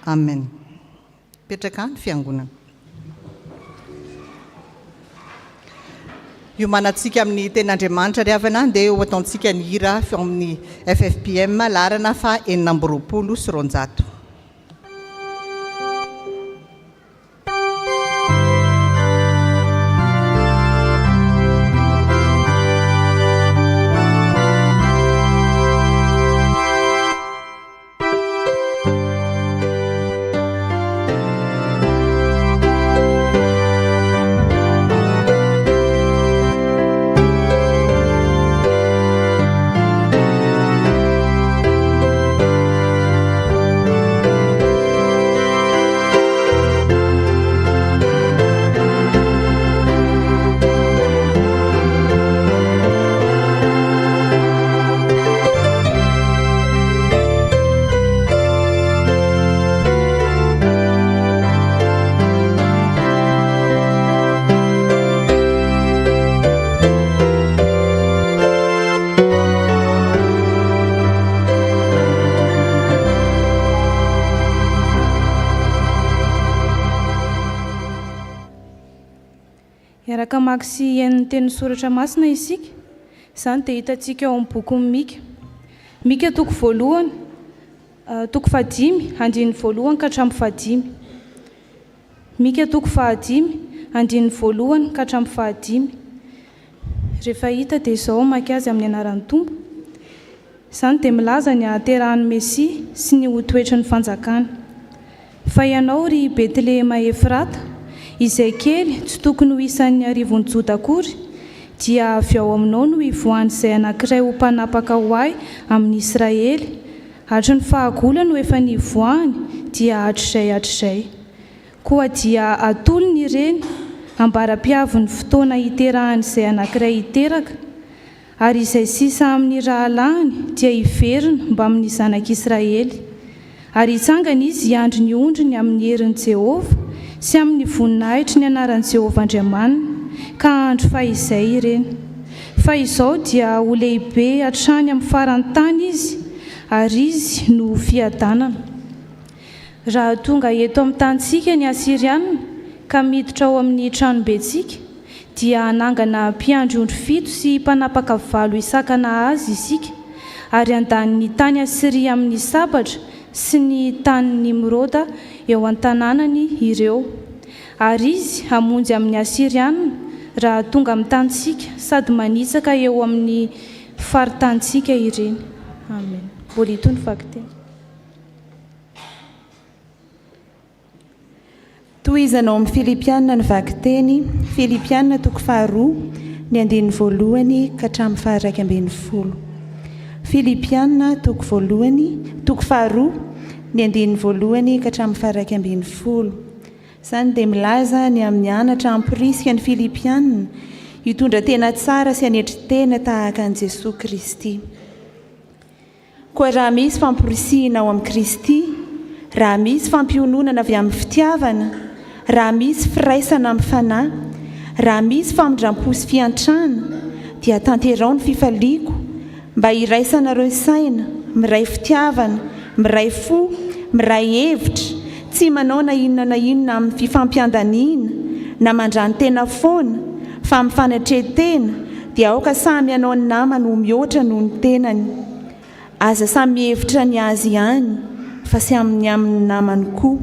Amen. Petraka ny fiangonana. Iomanantsika amin'ny ten'Andriamanitra ry havana dia ho ataontsika ny hira feo amin'ny FFPM larana fa 920. Iaraka maka sy en'ny teny soratra masina isika, izany dia hitantsika ao amin'ny boky Mika. Mika toko voalohany, toko 5, andiny voalohany ka hatramin'ny 5. Mika toko 5, andiny voalohany ka hatramin'ny 5. Rehefa hita dia izao maka azy amin'ny anaran'ny Tompo. Izany dia milaza ny haterahan'ny Mesia sy ny ho toetra ny fanjakana. Fa ianao ry Betlehema Efrata, izay kely tsy tokony ho isan'ny arivon'ny Joda akory, dia avy ao aminao no ivoany izay anankiray ho mpanapaka ho ahy amin'ny Israely. Hatry ny fahagolany ho efa nivoany dia hatr'izay. Koa dia atolony ireny ambara-piavy ny fotoana hiterahany izay anankiray hiteraka, ary izay sisa amin'ny rahalahiny dia hiverina mba amin'ny zanak'Israely. Ary hitsangana izy hiandry ny ondriny amin'ny herin'i Jehovah sy amin'ny voninahitry ny anaran'i Jehovah Andriamanina ka andro fahizay ireny. Fa izao dia ho lehibe hatrany amin'ny faran'ny tany izy, ary izy no fiadanana. Raha tonga eto amin'ny tantsika ny Asiriana ka miditra ao amin'ny tranobetsika, dia anangana mpiandry ondry 7 sy mpanapaka 8 isakana azy isika, ary andaniny tany Asiria amin'ny sabatra sy ny tany Nimroda eo an-tanànany ireo. Ary izy hamonjy amin'ny Asiriana raha tonga amin'ny tantsika sady manitsaka eo amin'ny faritantsika ireny. Amen. Mbola itony fakiteny. Tohizanao amin'ny Filipianina ny vakiteny, Filipianina toko 2, ny andiny voalohany ka hatramin'ny 10. Filipianina toko 2, ny andiny voalohany ka hatramin'ny 10. Izany dia milaza ny amin'ny anatra ampirisika ny Filipianina hitondra tena tsara sy hanetry tena tahaka an'i Jesosy Kristy. Koa raha misy famporisihana ao amin'ny Kristy, raha misy fampiononana avy amin'ny fitiavana, raha misy firaisana amin'ny fanahy, raha misy famindram-po sy fiantrana, dia tanterao ny fifaliako mba hiraisana saina, miray fitiavana, miray fo, miray hevitra, tsy manao na inona amin'ny fifampiandaniana, na mandrany tena foana, fa mifanatretena, dia aoka samy ianao ny namany ho mihoatra noho ny tenany. Aza samy hevitra ny azy ihany, fa sy amin'ny namany koa.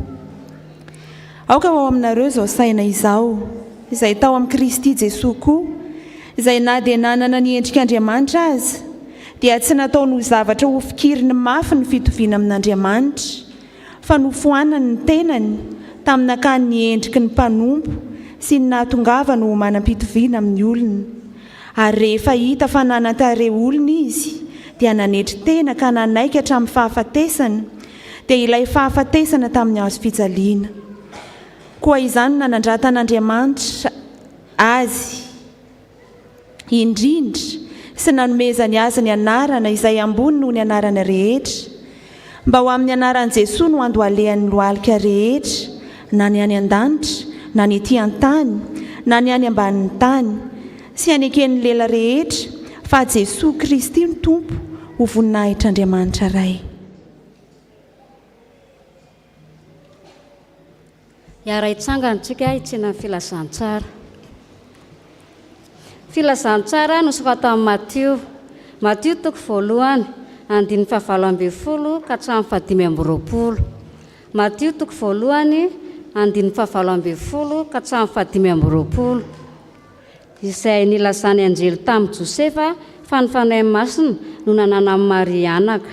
Aoka ao aminareo izao saina izao, izay tao amin'ny Kristy Jesosy koa, izay na dia nanana ny endrik'Andriamanitra azy, dia tsy nataony ho zavatra ho fikiriny mafy ny fitoviana amin'Andriamanitra, fa nofoanany ny tenany tamin'akany ny endriky ny mpanompo sy ny nahatongavany ho manam-pitoviana amin'ny olona. Ary rehefa hita fa nanantare olona izy, dia nanetry tena ka nanaiky hatramin'ny fahafatesana, dia ilay fahafatesana tamin'ny hazo fijaliana. Koa izany nanandratan'Andriamanitra azy indrindra sy nanomezany azy ny anarana izay ambony noho ny anarana rehetra, mba ho amin'ny anaran'i Jesosy no andohalehan'ny lohalika rehetra, na ny any an-danitra, na ny ety an-tany, na ny any ambanin'ny tany, sy aneken'ny lela rehetra, fa Jesosy Kristy ny Tompo ho voninahitr'Andriamanitra ray. Iaraitsanganytsika hitsena ny filazantsara. Filazantsara nosokatao amin'ny Matio toko voalohany andiny 7:20 ka hatramin'ny 5:20. Matio toko voalohany andiny 7:20 ka hatramin'ny 5:20. Izay nilazany anjely tamin'ny Josefa fa ny fanahy masina no nanana amin'ny Maria anaka.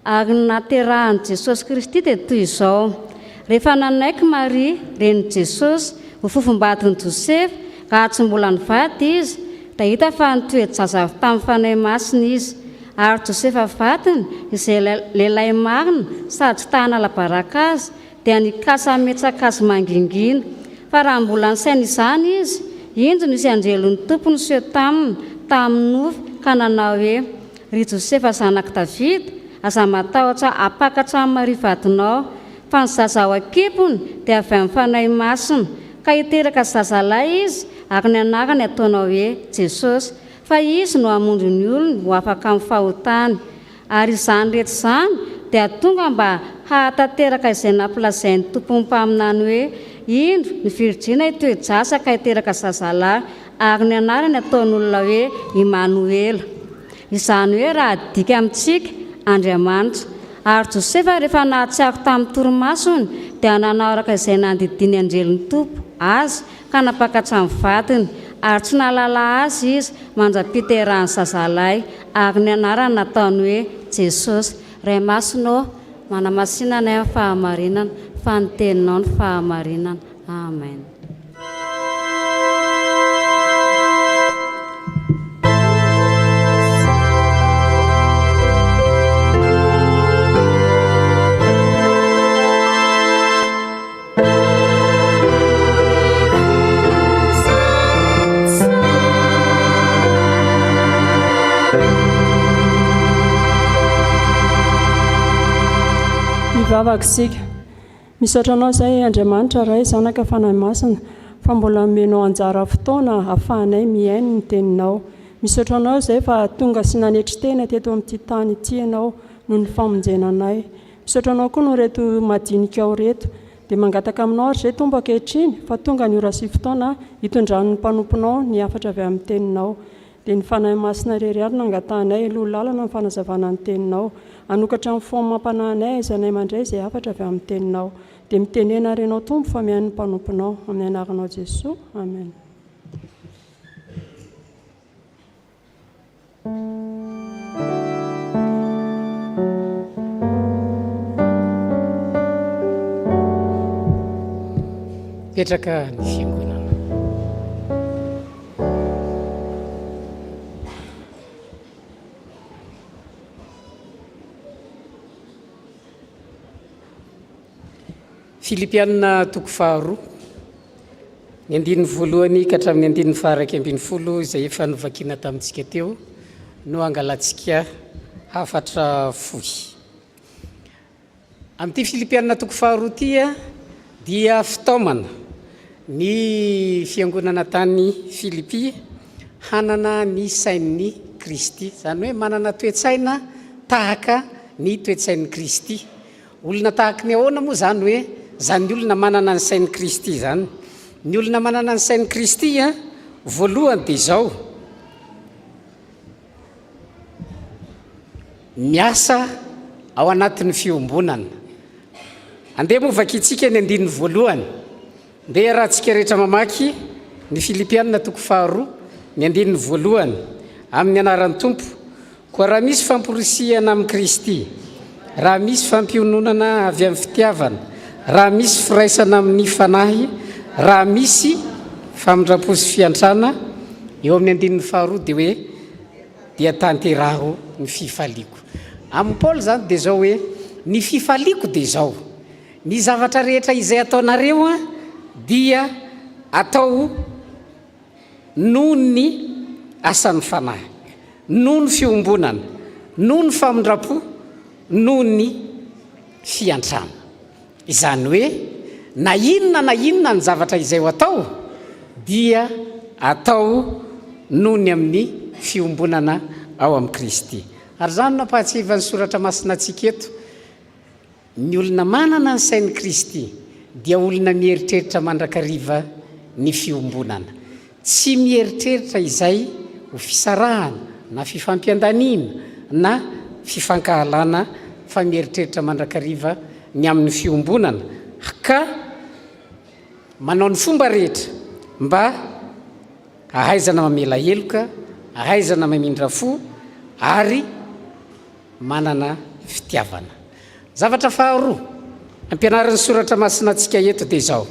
Ary naterahan'i Jesosy Kristy dia toy izao: rehefa nanaiky Maria reny Jesosy ho fofombadin'i Josefa ka tsy mbola nivady izy, da hita fa nitoejaza tamin'ny fanahy masina izy. Ary Josefa vadiny izay lehilahy marina sady tahana labaraka azy dia nikasa metsaka azy mangingina. Fa raha mbola nisaina izany izy, indro nisy anjelon'ny tompony seho tamin'ny nofy ka nanao hoe: ry Josefa zanaky Davida, aza matahotra apakatra amin'ny Maria vadinao, fa ny zaza ao an-kibony dia avy amin'ny fanahy masina, ka hiteraka zazalahy izy ary ny anarany ataonao hoe Jesosy, fa izy no hamonjy ny olona ho afaka amin'ny fahotany. Ary izany rehetra izany dia tonga mba hahatateraka izay nampilazain'ny tompony mpaminany hoe indro ny Virjina hitoedrasa ka hiteraka zazalahy, ary ny anarany ataon'olona hoe Immanuela. Izany hoe raha dika amintsika Andriamanitra. Ary Josefa rehefa nahatsiaro tamin'ny torimasony dia nanao araka izay nandidiny anjelin'ny tompo azy ka napakatra amin'ny vadiny, ary tsy nahalala azy izy mandrapiterahany zazalahy, ary ny anarany nataony hoe Jesosy. Ray masonao manamasinana amin'ny fahamarinana, fa ny teninao ny fahamarinana. Amen. Vavakisika misaotra anao izay Andriamanitra ray zanaka fanahy masina fa mbola menao anjara fotoana ahafahanay miaino ny teninao. Misaotra anao izay fa tonga sy nanetry tena teto amin'ity tany ity ianao noho ny famonjenanay. Misaotra anao koa no reto madinika ao reto dia mangataka aminao ary izay tombo ankehitriny fa tonga ny ora sy fotoana hitondran'ny mpanomponao ny afatra avy amin'ny teninao. Dia ny fanahy masina rery ary nangatahanay aloha lalana ny fanazavana ny teninao, anokatra amin'ny fomam-panahinay aizanay mandray izay afatra avy amin'ny teninao. Dia mitenena renao tombo fa mihaino ny mpanomponao, amin'ny anaranao Jesosy. Amen. Petraka ny fiangonana. Filipianina toko 2 ny andininy voalohany ka hatramin'ny andininy 2:20 izay efa novakina tamintsika teo no angalatsika hafatra fohy. Amin'ity Filipianina toko 2 ity dia fitaomana ny fiangonana tany Filipia hanana ny sain'ny Kristy, izany hoe manana toetsaina tahaka ny toetsain'ny Kristy. Olona tahaka ny ahoana moa zany hoe zany olona manana ny sain'ny Kristy zany. Ny olona manana ny sain'ny Kristy voalohany dia izao: miasa ao anatin'ny fiombonana. Andeha moa vakitsika ny andininy voalohany, ndeha raha tsika rehetra mamaky ny Filipianina toko 2 ny andininy voalohany amin'ny anaran'ny Tompo. Koa raha misy famporisihana amin'ny Kristy, raha misy fampiononana avy amin'ny fitiavana, raha misy firaisana amin'ny fanahy, raha misy famindram-po sy fiantrana, eo amin'ny andininy 2 dia hoe dia tanteraho ny fifaliako. Amin'ny Paoly zany dia zao hoe ny fifaliako dia zao: ny zavatra rehetra izay ataonareo dia atao noho ny asan'ny fanahy, noho ny fiombonana, noho ny famindram-po, noho ny fiantrana. Izany hoe na inona ny zavatra izay ho atao dia atao noho ny amin'ny fiombonana ao amin'ny Kristy. Ary zany nampahatsivan'ny soratra masina antsika eto: ny olona manana ny sain'ny Kristy dia olona mieritreritra mandrakariva ny fiombonana. Tsy mieritreritra izay ho fisarahana na fifampiandaniana na fifankahalana, fa mieritreritra mandrakariva ny amin'ny fiombonana, ka manao ny fomba rehetra mba ahaizana mamela heloka, ahaizana mamindra fo, ary manana fitiavana. Zavatra faharoa ampianaran'ny soratra masina antsika eto dia izao: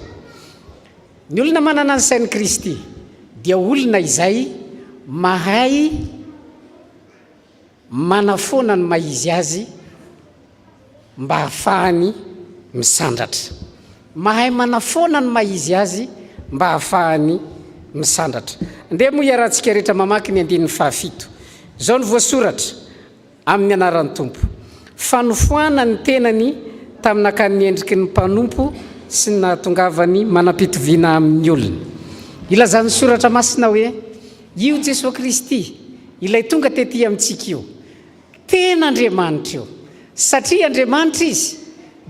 ny olona manana ny sain'i Kristy dia olona izay mahay manafoana ny maizy azy mba hahafahany misandratra. Mahay manafoana ny maizy azy mba hahafahany misandratra. Andeha moa iarahantsika rehetra mamaky ny 7. Izao ny voasoratra amin'ny anaran'ny Tompo: fanofoana ny tenany tamin'akany ny endriky ny mpanompo sy ny nahatongavany manam-pitoviana amin'ny olona. Ilazan'ny soratra masina hoe io Jesosy Kristy ilay tonga tetỳ amintsika io tena Andriamanitra io, satria Andriamanitra izy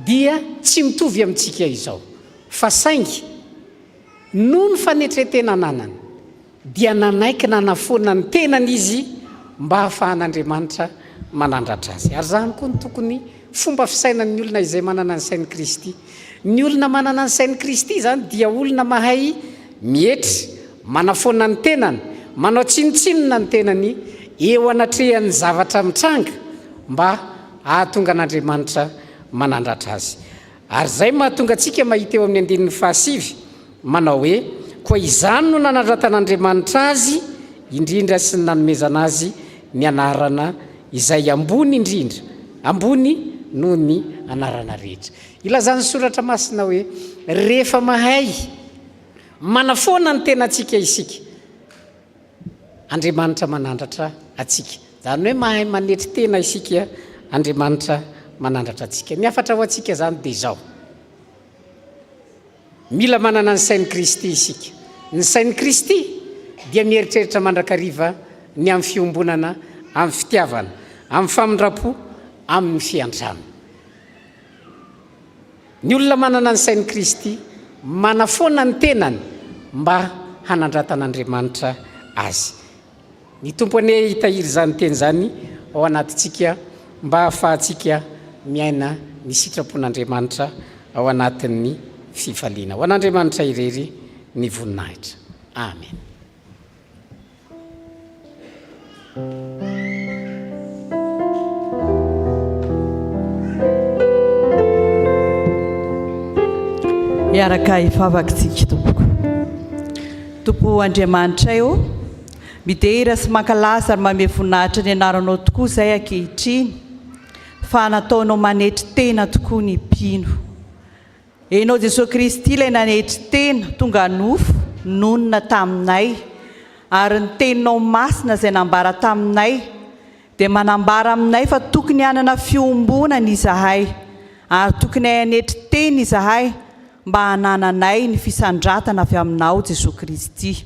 dia tsy mitovy amintsika izao, fa saingy noho ny fanetretena nanany dia nanaiky nanafoana ny tenany izy mba hahafahan'Andriamanitra manandratra azy. Ary zany koa ny tokony fomba fisainan'ny olona izay manana ny sain'i Kristy. Ny olona manana ny sain'i Kristy zany dia olona mahay mietry, manafoana ny tenany, manao tsinotsinona ny tenany eo anatrehan'ny zavatra mitranga mba ahatonga an'Andriamanitra manandratra azy. Ary zay mahatonga antsika mahita eo amin'ny 7 manao hoe koa izany no nanandratan'Andriamanitra azy indrindra sy ny nanomezana azy ny anarana izay ambony indrindra, ambony noho ny anarana rehetra. Ilazan'ny soratra masina hoe rehefa mahay manafoana ny tena antsika isika, Andriamanitra manandratra atsika. Zany hoe mahay manetry tena isika, Andriamanitra manandratra atsika. Ny afatra ho atsika zany dia izao: mila manana ny sain'i Kristy isika. Ny sain'i Kristy dia mieritreritra mandrakariva ny amin'ny fiombonana, amin'ny fitiavana, amin'ny famindrapo, amin'ny fiantrano. Ny olona manana ny sain'i Kristy manafoana ny tenany mba hanandratan'Andriamanitra azy. Ny Tompo ane hitahiry zany teny zany ao anatintsika mba hahafahantsika miaina ny sitrapon'Andriamanitra ao anatin'ny fifaliana. Ho an'Andriamanitra irery ny voninahitra. Amen. Iaraka hivavakintsika tompoko. Tompo Andriamanitra io midera sy mankalaza ary manome voninahitra ny anaranao tokoa izay ankehitriny, fa nataonao manetry tena tokoa ny mpino. Enao Jesosy Kristy ilay nanetry tena tonga nofo nonona taminay, ary ny teninao masina izay nambara taminay dia manambara aminay fa tokony hanana fiombonana izahay, ary tokony hanetry tena izahay mba hanananay ny fisandratana avy aminao Jesosy Kristy.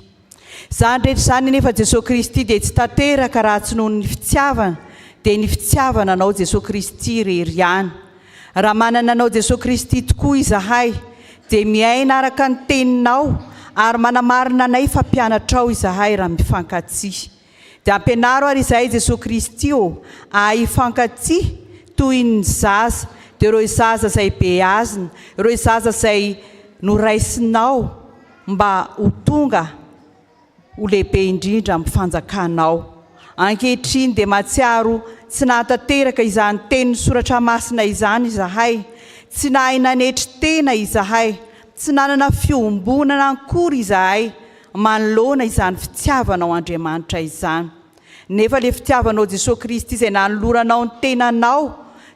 Zany rehetra zany nefa Jesosy Kristy dia tsy tanteraka raha tsy noho ny fitiavana, dia ny fitiavana anao Jesosy Kristy irery ihany. Raha manana anao Jesosy Kristy tokoa izahay dia miaina araka ny teninao, ary manamarina anay fa mpianatrao izahay raha mifankatsy. Dia ampianaro ary izahay Jesosy Kristy hifankatsy toy ny zaza, dia ireo zaza izay beazina, ireo zaza izay noraisinao mba ho tonga ho lehibe indrindra amin'ny fanjakanao. Ankehitriny dia mahatsiaro tsy nahatanteraka izany teny soratra masina izany izahay, tsy nahay nanetry tena izahay, tsy nanana fiombonana akory izahay manoloana izany fitiavanao Andriamanitra izany. Nefa le fitiavanao Jesosy Kristy izay nanoloranao ny tenanao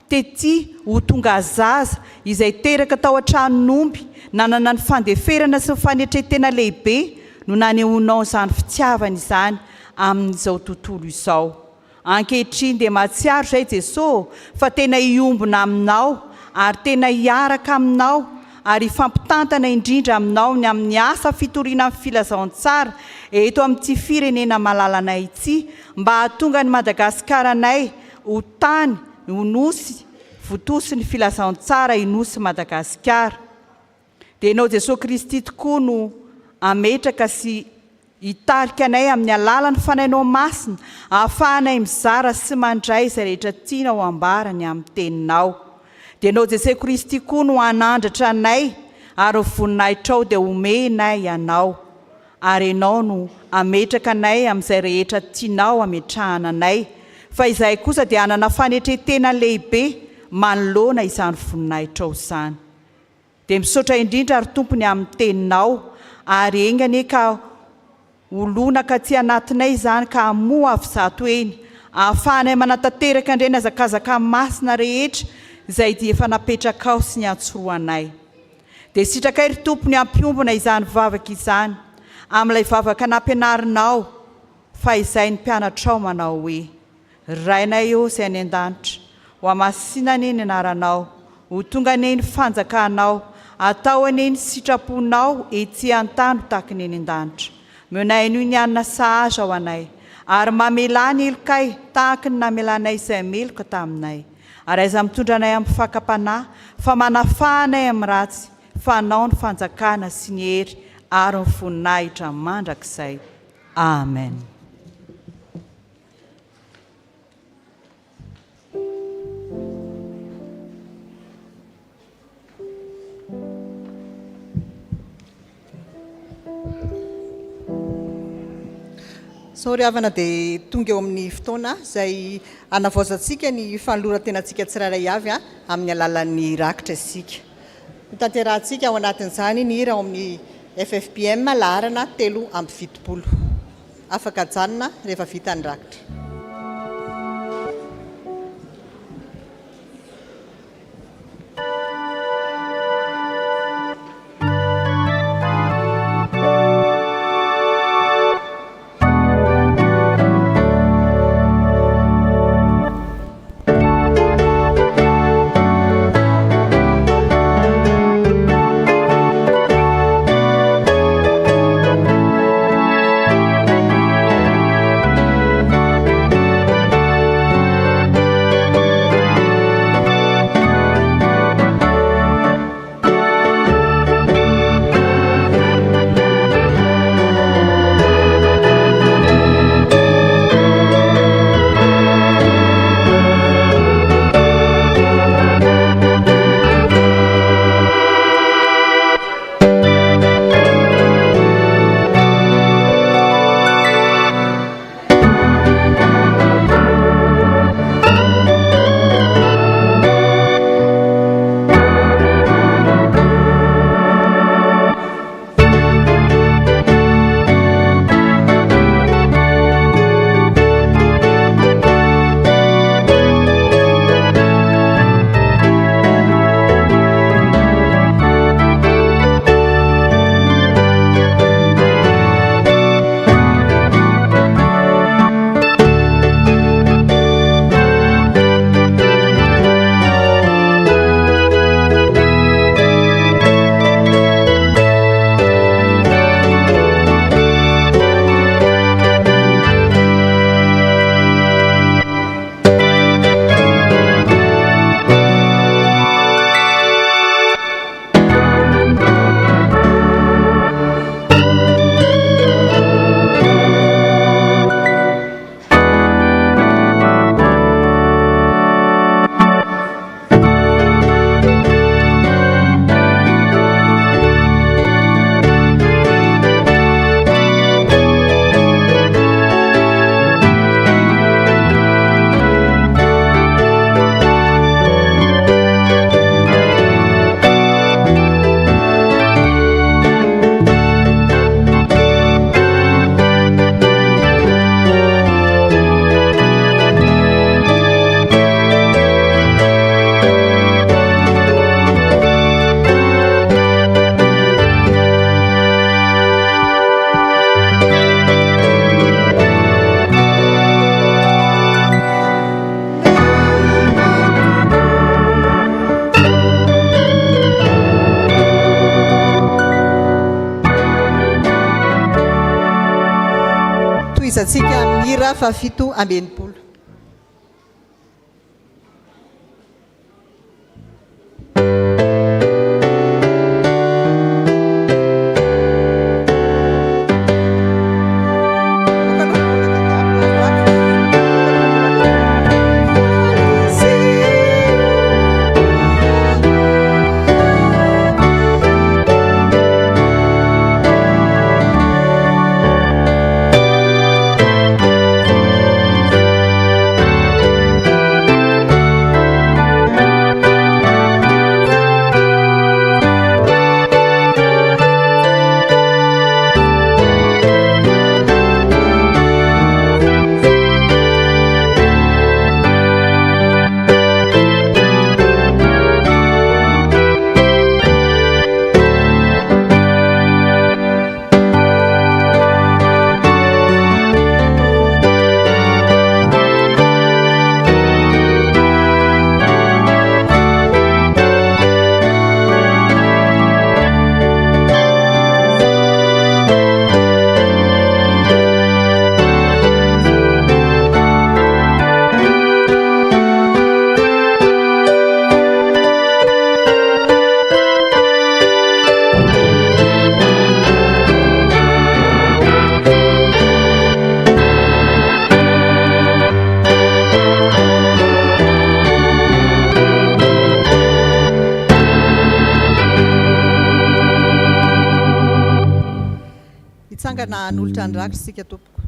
tety ho tonga zaza izay teraka tao an-tranon'omby, nanana ny fandeferana sy ny fanetretena lehibe no nanehonao izany fitiavana izany amin'izao tontolo izao. Ankehitriny dia mahatsiaro izay Jesosy fa tena hiombona aminao, ary tena hiaraka aminao, ary hifampitantana indrindra aminao ny amin'ny asa fitoriana amin'ny filazaon-tsara eto amin'ity firenena malalanay ity, mba hahatonga ny Madagasikara-nay ho tany ho nosy votosi ny filazaon-tsara hinosy Madagasikara. dia ianao jesosy kristy tokoa no ametraka sy hitarika anay amin'ny alalany fanainao masina ahafahanay mizara sy mandray izay rehetra tianao ambarany amin'ny teninao. Dia ianao jesosy kristy koa no anandratra anay ary voninahitrao dia omenay ianao, ary ianao no ametraka anay amin'izay rehetra tianao ametrahana anay, fa izay kosa dia hanana fanetretena lehibe manoloana izany voninahitrao izany. Dia misaotra indrindra ary tompony amin'ny teninao, ary engany ka olona ka ty anatinay izany ka hamoa avy zato eny, ahafahanay manatanteraka indray ny hazakazaka masina rehetra izay dia efa napetraka ao sy ny antsoroanay. Dia sitraka ry tompony hampiombona izany vavaka izany amin'ilay vavaka nampianarinao, fa izay ny mpianatrao manao hoe: rainay eo izay any an-danitra, ho amasinany ny anaranao, ho tonga neny fanjakanao, atao aneny sitraponao ety an-tany tahaka ny eny an-danitra. Menay noho ny anina sahaza ho anay, ary mamela ny elokay tahaka ny namelanay izay meloka taminay. Ary aiza mitondra anay amin'ny fakapanahy, fa manafahanay amin'ny ratsy, fanao ny fanjakana sy ny hery ary ny voninahitra mandrakizay. Amen. Sori havana dia tonga eo amin'ny fotoana izay anavaozantsika ny fanoloran-tenantsika tsirairay avy amin'ny alalan'ny rakitra isika. Mitanterahantsika ao anatin'izany ny hira ao amin'ny FFPM laharana 3:20. Afaka janona rehefa vita ny rakitra. Tohizatsika amin'ny hira fa 7:20. na hanolotra ny rakitra isika tompoko.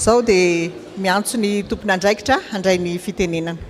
Zao dia miantso ny tompon'andraikitra handray ny fitenenana.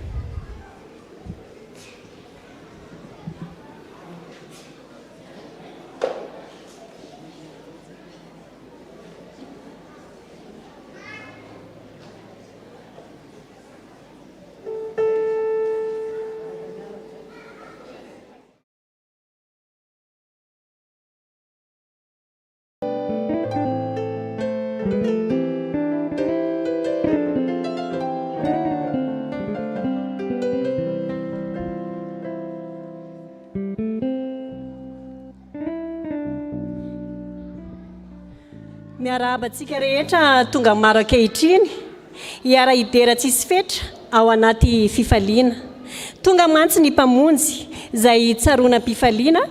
Miarabantsika rehetra tonga maro ankehitriny hiara idera tsisy fetra ao anaty fifaliana. Tonga mantsy ny mpamonjy izay tsaroana mpifaliana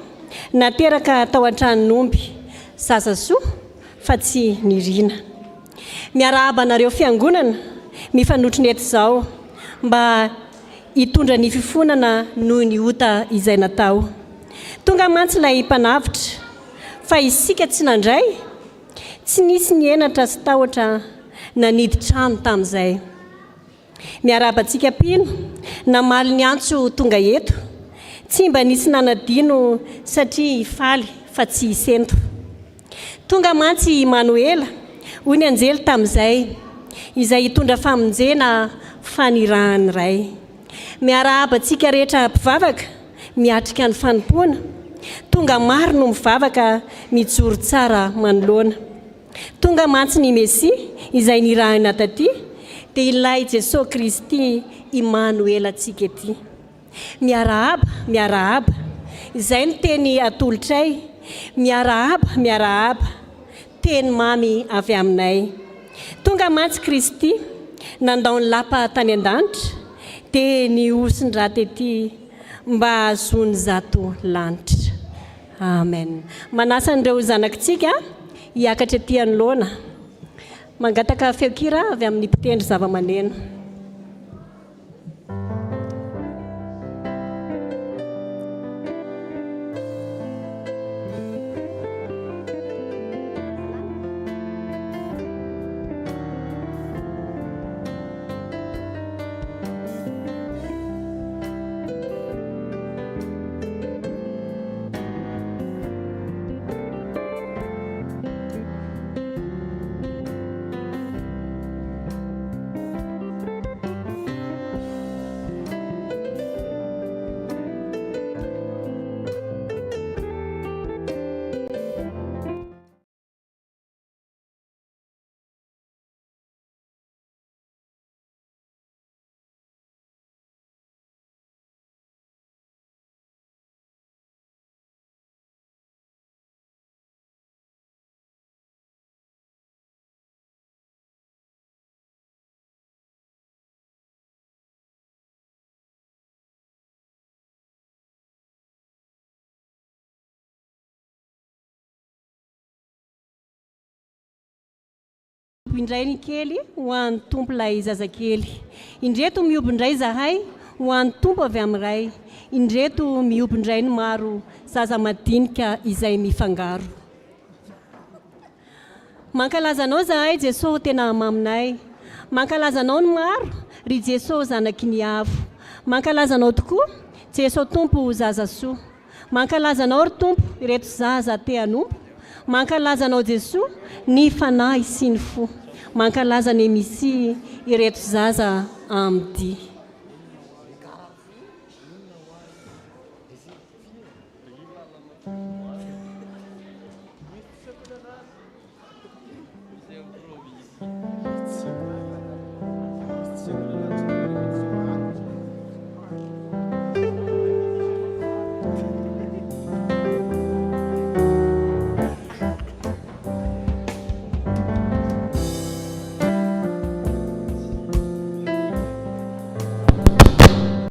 nateraka tao an-tranon'omby zazasoa fa tsy nirina. Miarahaba anareo fiangonana mifanotry ny eto izao mba hitondra ny fifonana noho ny ota izay natao. Tonga mantsy ilay mpanavitra fa isika tsy nandray, tsy nisy ny enatra sy tahotra nanidy trano tamin'izay. Miarabantsika pino namaly ny antso tonga eto, tsy mba nisy nanadino satria hifaly fa tsy hisento. Tonga mantsy Manuela hoy ny anjely tamin'izay izay hitondra famonjena fanirahany ray. Miarabantsika rehetra mpivavaka miatrika ny fanompoana, tonga maro no mivavaka mijoro tsara manoloana. Tonga mantsy ny Mesia izay nirahina taty, dia ilay Jesosy Kristy Emmanuel antsika ety. Miarahaba, izay no teny atolotray. Miarahaba, teny mamy avy aminay. Tonga mantsy Kristy nandao ny lapa tany an-danitra, dia niosony raty ety mba azony zato lanitra. Amen. Manasa an'ireo zanakitsika hiakatra ety anoloana. Mangataka feokira avy amin'ny mpitendry zava-maneno. Indray ny kely ho an'ny tompo ilay zazakely. Indreto miobo indray zahay ho an'ny tompo avy amin'ray. Indreto miobo indray ny maro zaza madinika izay mifangaro. Mankalaza anao zahay Jesosy tena maminay. Mankalaza anao ny maro ry Jesosy zanaky ny avo. Mankalaza anao tokoa Jesosy tompo zazasoa. Mankalaza anao ry tompo ireto zaza te anompo. Mankalaza anao Jesosy ny fanahy sy ny fo. Mankalaza ny misi ireto zaza amdy.